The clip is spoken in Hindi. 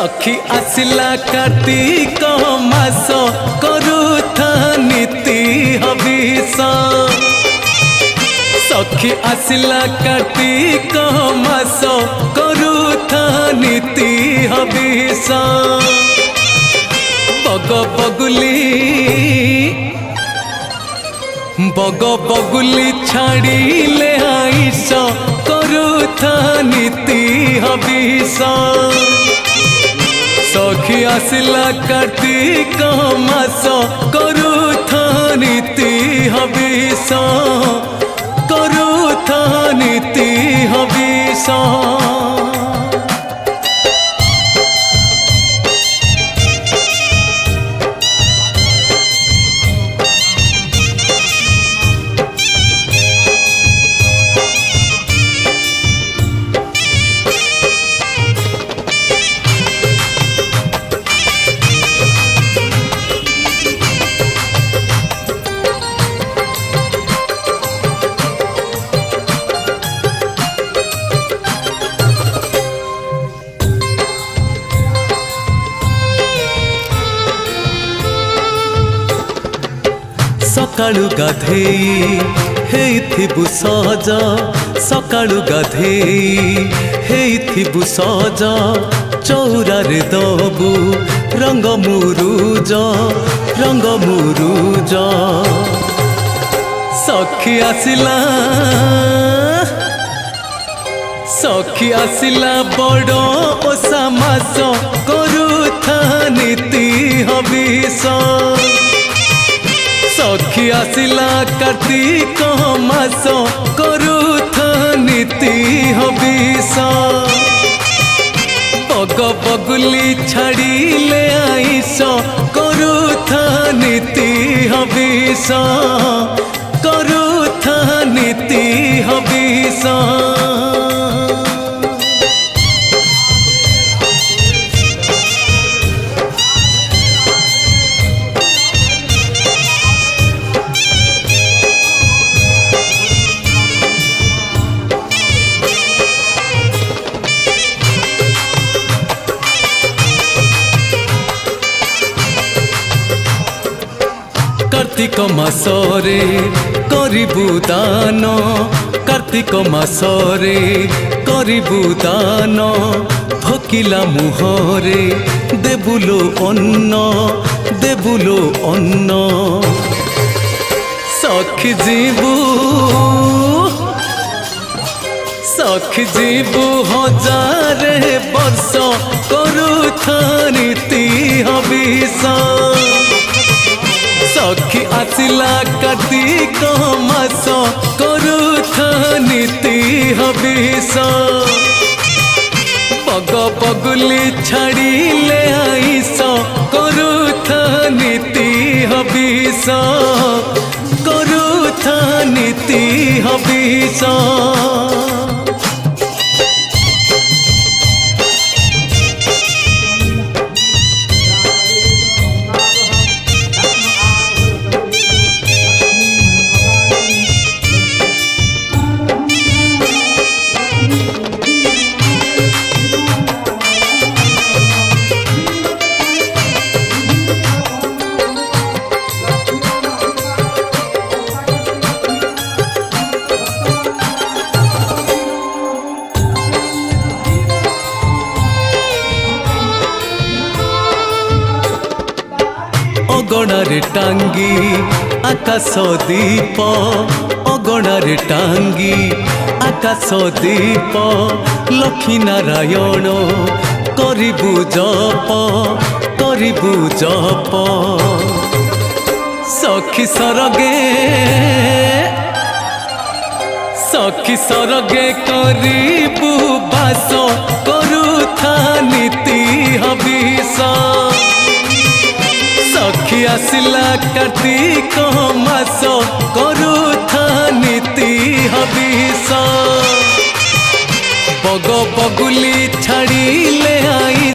सखी आसिला कार्तिक मास करुथा नीति हविष। सखी आसिला कार्तिक मास करुथा नीति हविष। बग बगुली छाड़िले आइस करुथा नीति हविष। सखी आसिला कार्तिक मास करुथा नीति हविष। करुथा नीति हविष। सकाळु गाधेई हेइथिबु सहज। सकाळु गाधेई हेइथिबु सहज। चौरारे दबु रंग मुरुज रंग मुरुज। सखी आसिला बड़ ओसा मास करुथा नीति हविष। सखी आसिला कार्तिक मास करुथा नीति हविष। बग बगुली छाड़िले आइस करुथा नीति हविष। करुथा नीति हविष। कार्तिक मासरे करिबु दान। कार्तिक मासरे करिबु दान। भकिला मुहरे देबुलो अन्न देबुलो अन्न। सखी जीवु हजारे वर्ष करुथा नीति हविष। सखी आसिला कार्तिक मास करुथा नीति हविष। बग बगुली छाड़िले आइस करुथा नीति हविष। करुथा नीति हविष। अगणारे टांगी आकाश दीप। अगणारे टांगी आकाश दीप। लक्ष्मी नारायण करिबु जप करिबु जप। सखी सरगे करिबु बास करुथा नीति हविष। सखी आसिला कार्तिक मास करुथा नीति हविष। बग बगुली छाड़िले आई